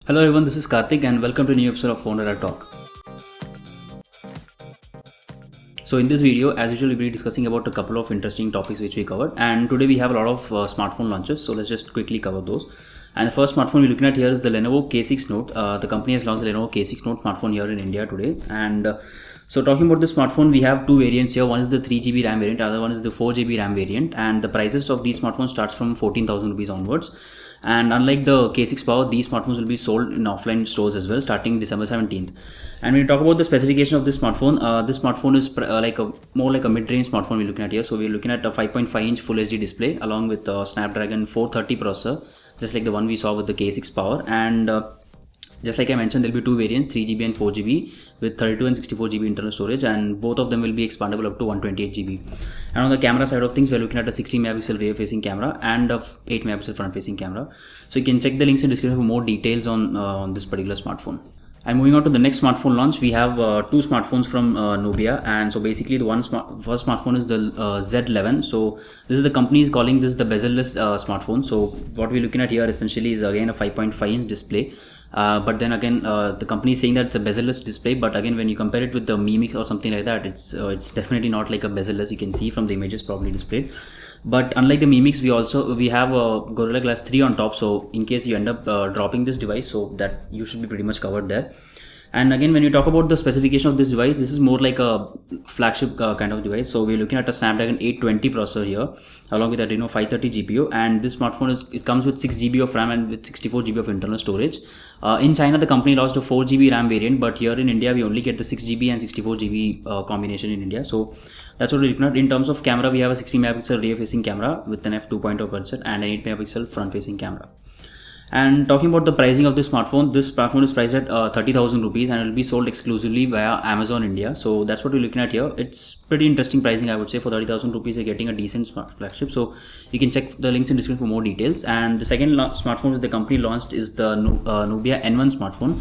Hello everyone, this is Karthik and welcome to a new episode of PhoneRadar Talk. So in this video, as usual, we'll be discussing about a couple of interesting topics which we covered, and today we have a lot of smartphone launches, so let's just quickly cover those. And the first smartphone we're looking at here is the Lenovo K6 Note. The company has launched the Lenovo K6 Note smartphone here in India today. And so talking about this smartphone, we have two variants here. One is the 3GB RAM variant, other one is the 4GB RAM variant, and the prices of these smartphones starts from 14,000 rupees onwards. And unlike the K6 Power, these smartphones will be sold in offline stores as well starting December 17th. And when you talk about the specification of this smartphone is more like a mid-range smartphone we're looking at here. So we're looking at a 5.5-inch Full HD display along with a Snapdragon 430 processor, just like the one we saw with the K6 Power. And just like I mentioned, there will be two variants, 3GB and 4GB with 32 and 64GB internal storage, and both of them will be expandable up to 128GB. And on the camera side of things, we're looking at a 60 megapixel rear facing camera and a 8 megapixel front facing camera. So you can check the links in the description for more details on this particular smartphone. And moving on to the next smartphone launch, we have two smartphones from Nubia. And so basically the first smartphone is the Z11. So this is the company is calling this the bezel-less smartphone. So what we're looking at here essentially is again a 5.5-inch display. But then again, the company is saying that it's a bezel-less display. But again, when you compare it with the Mi Mix or something like that, it's definitely not like a bezel-less. You can see from the images probably displayed. But unlike the Mi Mix, we have a Gorilla Glass 3 on top. So in case you end up dropping this device, so that you should be pretty much covered there. And again, when you talk about the specification of this device, this is more like a flagship kind of device. So we're looking at a Snapdragon 820 processor here, along with a Adreno 530 GPU. And this smartphone it comes with 6GB of RAM and with 64GB of internal storage. In China, the company launched a 4GB RAM variant, but here in India, we only get the 6GB and 64GB combination in India. So that's what we're looking at. In terms of camera, we have a 60 megapixel rear facing camera with an f2.0 aperture and an 8 megapixel front facing camera. And talking about the pricing of this smartphone is priced at 30,000 rupees and it will be sold exclusively via Amazon India. So that's what we're looking at here. It's pretty interesting pricing, I would say. For 30,000 rupees, you're getting a decent flagship. So you can check the links in the description for more details. And the second smartphone that the company launched is the Nubia Z11 smartphone.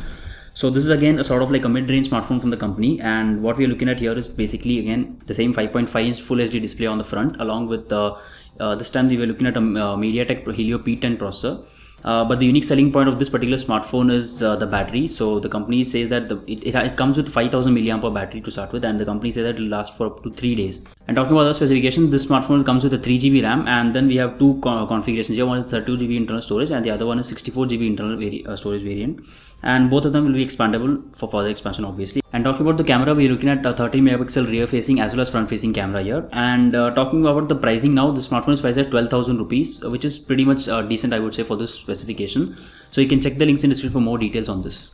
So this is again a sort of like a mid-range smartphone from the company, and what we're looking at here is basically again the same 5.5-inch Full HD display on the front, along with this time we were looking at a MediaTek Helio P10 processor. But the unique selling point of this particular smartphone is the battery. So the company says that it comes with 5000 mAh battery to start with, and the company says that it will last for up to 3 days. And talking about the specification, this smartphone comes with a 3GB RAM, and then we have two configurations here. One is 32GB internal storage and the other one is 64GB internal storage variant. And both of them will be expandable for further expansion, obviously. And talking about the camera, we're looking at a 30 megapixel rear facing as well as front facing camera here. And talking about the pricing now, the smartphone is priced at 12,000 rupees, which is pretty much decent, I would say, for this specification. So you can check the links in the description for more details on this.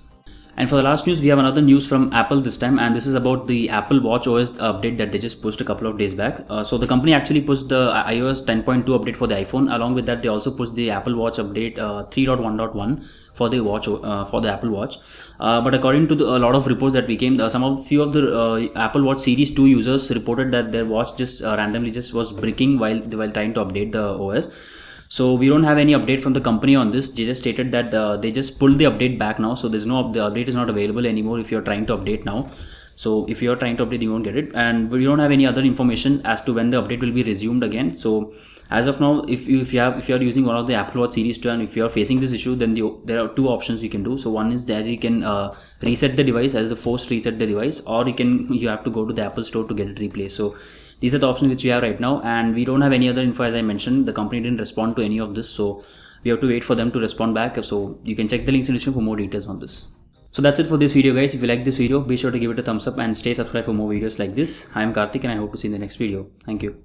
And for the last news, we have another news from Apple this time, and this is about the Apple watchOS update that they just pushed a couple of days back. So the company actually pushed the iOS 10.2 update for the iPhone. Along with that, they also pushed the Apple Watch update 3.1.1 for the Apple Watch. But according to a lot of reports that came, few of the Apple Watch Series 2 users reported that their watch just randomly was bricking while trying to update the OS. So we don't have any update from the company on this. They just stated that they just pulled the update back now. So the update is not available anymore if you're trying to update now. So if you're trying to update, you won't get it. And we don't have any other information as to when the update will be resumed again. So as of now, if you're using one of the Apple Watch Series 2 and if you're facing this issue, then there are two options you can do. So one is that you can reset the device as a forced reset the device, or you have to go to the Apple Store to get it replaced. So these are the options which we have right now, and we don't have any other info. As I mentioned, the company didn't respond to any of this, so we have to wait for them to respond back. So you can check the links in the description for more details on this. So that's it for this video, guys. If you like this video, be sure to give it a thumbs up and stay subscribed for more videos like this. I am Karthik and I hope to see you in the next video. Thank you.